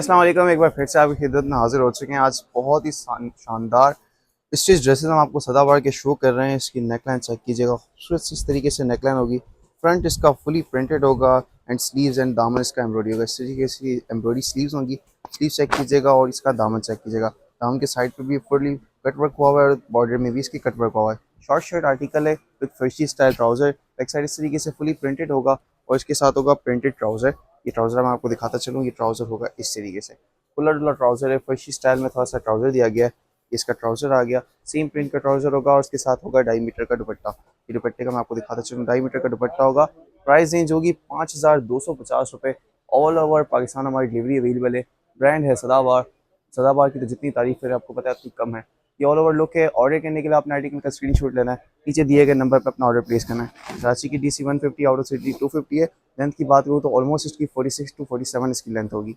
अस्सलाम वालेकुम। एक बार फिर से आपकी खिदमत में हाजिर हो चुके हैं। आज बहुत ही शानदार स्टिच ड्रेसेस हम आपको सदाबहार के शो कर रहे हैं। इसकी नेकलाइन चेक कीजिएगा, खूबसूरत इस तरीके से नेकलाइन होगी। फ्रंट इसका फुली प्रिंटेड होगा एंड स्लीव्स एंड दामन इसका एम्ब्रॉयडरी होगा। इस तरीके से एम्ब्रॉयडरी स्लीव्स होंगी। स्लीव चेक कीजिएगा और इसका दामन चेक कीजिएगा। दामन के साइड पे भी फुली कटवर्क हुआ हुआ है और बॉर्डर में भी इसकी कटवर्क हुआ हुआ है। शॉर्ट शर्ट आर्टिकल है with farshi style trouser. Back side इस तरीके से फुली प्रिंटेड होगा और इसके साथ होगा प्रिंटेड ट्राउजर। ये ट्राउजर मैं आपको दिखाता चलूँ। ये ट्राउजर होगा इस तरीके से खुला डुला ट्राउजर है। फर्शी स्टाइल में थोड़ा सा ट्राउजर दिया गया है। इसका ट्राउजर आ गया, सेम प्रिंट का ट्राउजर होगा और उसके साथ होगा 2.5 मीटर का दुपट्टा। ये दुपट्टे का मैं आपको दिखाता चलूँ। 2.5 मीटर का दुपट्टा होगा। प्राइस रेंज होगी 5,250 रुपये। ऑल ओवर पाकिस्तान हमारी डिलीवरी अवेलेबल है। ब्रांड है सदाबहार। सदाबहार की तो जितनी तारीफ है आपको पता है उतनी कम है। ये ऑल ओवर लुक है। ऑर्डर करने के लिए आपने आर्टिकल का स्क्रीनशॉट लेना है, नीचे दिए गए नंबर पर अपना ऑर्डर प्लेस करना है। कराची की DC 150, आउट ऑफ सिटी 250 है। लेंथ की बात करूँ तो ऑलमोस्ट इसकी 46 to 47 इसकी लेंथ होगी।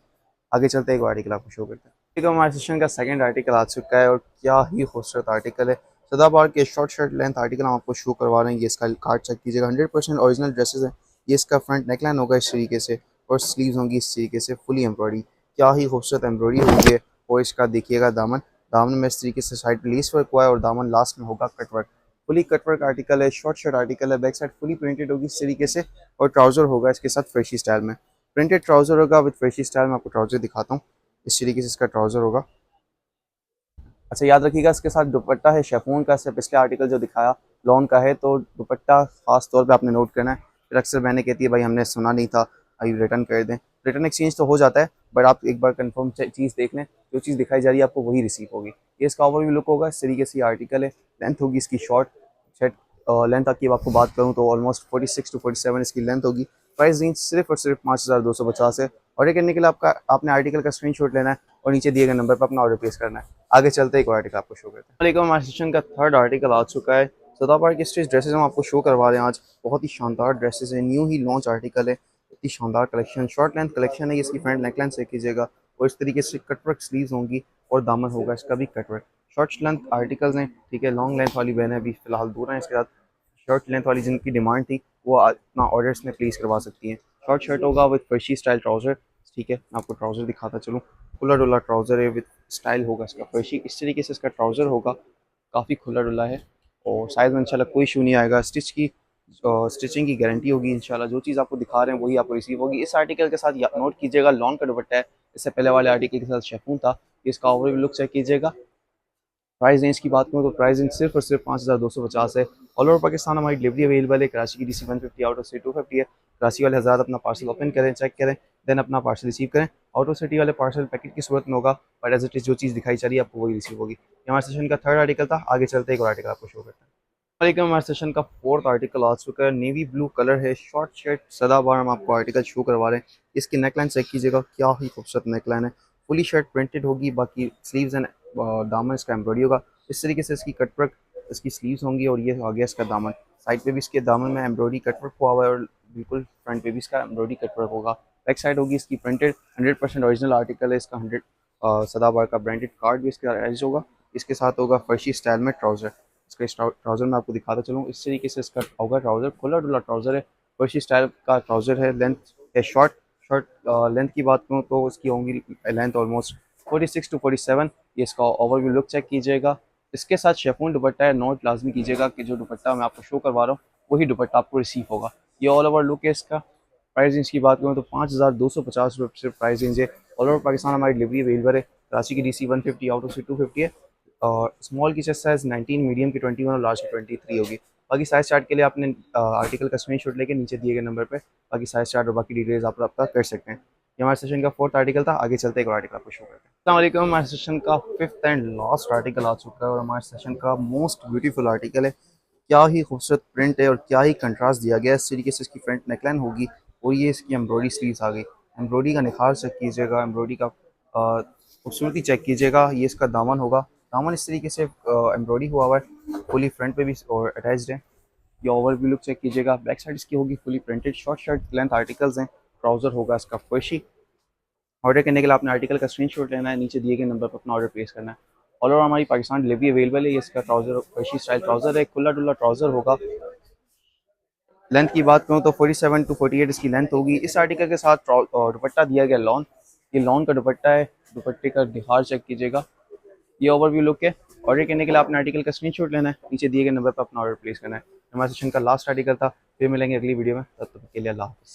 आगे चलते एक आर्टिकल आपको शो करते हैं। ठीक है, हमारे सेशन का सेकंड आर्टिकल आ चुका है और क्या ही खूबसूरत आर्टिकल है। सदाबहार के शॉर्ट शर्ट लेंथ आर्टिकल हम आपको शो करवा रहे हैं। ये इसका कार्ड चेक कीजिएगा, 100% ओरिजिनल ड्रेसेस हैं। ये इसका फ्रंट नेकलाइन होगा इस तरीके से और स्लीव्स होंगी इस तरीके से फुली एम्ब्रॉयडरी। क्या ही खूबसूरत एम्ब्रॉयडरी हुई है। और इसका देखिएगा दामन, दामन में इस तरीके से साइड पर लेस वर्क हुआ है और दामन लास्ट में होगा कटवर्क। फुली कटवर्क आर्टिकल है, शॉर्ट शर्ट आर्टिकल है। बैक साइड फुली प्रिंटेड होगी इस तरीके से और ट्राउजर होगा इसके साथ फ्रेशी स्टाइल में। प्रिंटेड ट्राउजर होगा विद फ्रेशी स्टाइल में। आपको ट्राउजर दिखाता हूँ। इस तरीके से इसका ट्राउजर होगा। अच्छा, याद रखिएगा इसके साथ दुपट्टा है शेफून का। से पिछले आर्टिकल जो दिखाया लॉन का है, तो दुपट्टा खास तौर पे आपने नोट करना है। फिर अक्सर मैंने कहती है भाई हमने सुना नहीं था, अभी रिटर्न कर दें। रिटर्न एक्सचेंज तो हो जाता है, बट आप एक बार कंफर्म चीज़ देख लें। जो चीज़ दिखाई जा रही है आपको वही रिसीव होगी। ये इसका ओवरव्यू लुक होगा। इस तरीके से आर्टिकल है। लेंथ होगी इसकी शॉर्ट शर्ट। लेंथ की आपको बात करूँ तो ऑलमोस्ट 46 to 47 इसकी लेंथ होगी। प्राइस रेंज सिर्फ और सिर्फ 5,250 है। ऑर्डर करने के लिए आपने आर्टिकल का स्क्रीनशॉट लेना है और नीचे दिए गए नंबर पर अपना ऑर्डर प्लेस करना है। आगे चलते एक और आर्टिकल आपको शो करते हैं। हमारे सेशन का थर्ड आर्टिकल आ चुका है। सदाबहार की स्टिच ड्रेसेस हम आपको शो करवा रहे हैं आज। बहुत ही शानदार ड्रेसेस है, न्यू ही लॉन्च आर्टिकल है। इतनी शानदार कलेक्शन, शॉर्ट लेंथ कलेक्शन है। इसकी फ्रंट नेकलाइन चेक कीजिएगा और इस तरीके से कटवर्क स्लीव्स होंगी और दामन होगा इसका भी कटवर्क। शॉर्ट लेंथ आर्टिकल्स हैं, ठीक है। लॉन्ग लेंथ वाली बहनें अभी फिलहाल दूर हैं। इसके साथ शर्ट लेंथ वाली जिनकी डिमांड थी वो अपना ऑर्डर्स में प्लेस करवा सकती हैं। शॉर्ट शर्ट होगा विद फर्शी स्टाइल ट्राउजर, ठीक है। मैं आपको ट्राउजर दिखाता चलूँ। खुला डुला ट्राउजर है विद स्टाइल होगा इसका फर्शी। इस तरीके से इसका ट्राउजर होगा। काफ़ी खुला डुला है और साइज़ में इंशाल्लाह कोई इशू नहीं आएगा। स्टिचिंग की गारंटी होगी इंशाल्लाह। जो चीज़ आपको दिखा रहे हैं वही आपको रिसीव होगी। इस आर्टिकल के साथ नोट कीजिएगा लॉन का दुपट्टा है। इससे पहले वाले आर्टिकल के साथ शेफून था। इसका ओवरव्यू लुक चेक कीजिएगा। प्राइस रेंज की बात करूँ तो प्राइस रेंज सिर्फ और सिर्फ 5,250 है। ऑल ओवर पाकिस्तान हमारी डिलीवरी अवेलेबल है। कराची की DC 150, आउट ऑफ सिटी 250 है। कराची वाले हज़ार अपना पार्सल ओपन करें, चेक करें, देन अपना पार्सल रिसीव करें। आउट ऑफ सिटी वाले पार्सल पैकेट की सूरत में होगा, बट एज इट इज़ जो चीज़ दिखाई जा रही है आपको वही रिसीव होगी। ये हमारे सेशन का थर्ड आर्टिकल था। आगे चलते एक और आर्टिकल आपको शो करते हैं। हमारे सेशन का फोर्थ आर्टिकल आ चुका है। नेवी ब्लू कलर है, शॉर्ट शर्ट सदाबहार हम आपको आर्टिकल शो करवा रहे हैं। इसकी नेकलाइन चेक कीजिएगा, क्या ही खूबसूरत नेकलाइन है। फुली शर्ट प्रिंटेड होगी, बाकी स्लीव्स एंड दामन इसका एम्ब्रॉयडरी होगा। इस तरीके से इसकी कटवर्क इसकी स्लीव्स होंगी और ये आ गया इसका दामन। साइड पे भी इसके दामन में एम्ब्रॉयडरी कटवर्क हुआ हुआ है और बिल्कुल फ्रंट पे भी इसका एम्ब्रॉयडरी कटवर्क होगा। बैक साइड होगी इसकी प्रिंटेड। 100% ओरिजिनल आर्टिकल है इसका। 100 सदाबहार का ब्रांडेड कार्ड भी इसके अटैच होगा। इसके साथ होगा फर्शी स्टाइल में ट्राउजर। इसका ट्राउजर मैं आपको दिखाता चलूँ। इस तरीके से इसका होगा ट्राउजर। खुला डुला ट्राउजर है, फर्शी स्टाइल का ट्राउजर है। लेंथ है शॉर्ट शॉर्ट लेंथ की बात करूँ तो उसकी होंगी लेंथ ऑलमोस्ट 46 to 47। ये इसका ओवरव्यू लुक चेक कीजिएगा। इसके साथ शेफून दुपट्टा है। नोट लाजमी कीजिएगा कि जो दुपट्टा मैं आपको शो करवा रहा हूँ वही दुपट्टा आपको रिसीव होगा। ये ऑल ओवर लुक है इसका। प्राइस रेंज की बात करूँ तो 5,250 सिर्फ प्राइस रेंज है। ऑल ओवर पाकिस्तान हमारी डिलीवरी अवेलेबल है। कराची की DC 150, आउट ऑफ सिटी 250 है। और स्मॉल की चेस्ट साइज़ 19, मीडियम की 21 और लार्ज की 23 होगी। बाकी साइज़ चार्ट के लिए आपने आर्टिकल का स्क्रीनशॉट लेके नीचे दिए गए नंबर पे बाकी साइज़ चार्ट और बाकी डिटेल्स आप रब्ता कर सकते हैं। ये हमारे सेशन का फोर्थ आर्टिकल था। आगे चलते एक और आर्टिकल आपको शो करते हैं। अस्सलाम वालेकुम। हमारे सेशन का फिफ्थ एंड लास्ट आर्टिकल आ चुका है और हमारे सेशन का मोस्ट ब्यूटीफुल आर्टिकल है। क्या ही खूबसूरत प्रिंट है और क्या ही कंट्रास्ट दिया गया है। इस तरीके से इसकी फ्रंट नेकलाइन होगी और ये इसकी एम्ब्रॉयडरी स्लीव्स आ गई। एम्ब्रॉयडरी का निखार चेक कीजिएगा, एम्ब्रॉयडरी का खूबसूरती चेक कीजिएगा। ये इसका दामन होगा। दामन इस तरीके से एम्ब्रॉयडरी हुआ हुआ है, फुली फ्रंट पे भी और अटैच्ड है। ये ओवरव्यू लुक चेक कीजिएगा। बैक साइड इसकी होगी fully printed. Short shirt length articles हैं। ट्राउजर होगा इसका फर्शी। ऑर्डर करने के लिए आपने आर्टिकल का स्क्रीनशॉट लेना है, नीचे दिए गए नंबर पर अपना ऑर्डर प्लेस करना है। ऑल ओवर हमारी पाकिस्तान डिलीवरी अवेलेबल है। ये इसका ट्राउजर फर्शी स्टाइल ट्राउजर है। खुला डुला ट्राउजर होगा। लेंथ की बात करूँ तो 47 to 48 इसकी लेंथ होगी। इस आर्टिकल के साथ दुपट्टा दिया गया लॉन। ये लॉन का दुपट्टा है, दुपट्टे का दिहार चेक कीजिएगा। ये ओवरव्यू लुक है। ऑर्डर करने के लिए आपने आर्टिकल का स्क्रीनशॉट लेना है, नीचे दिए गए नंबर पर अपना ऑर्डर प्लेस करना है। हमारे सेशन का लास्ट आर्टिकल था। फिर मिलेंगे अगली वीडियो में, तब तक के लिए अल्लाह हाफ़िज़।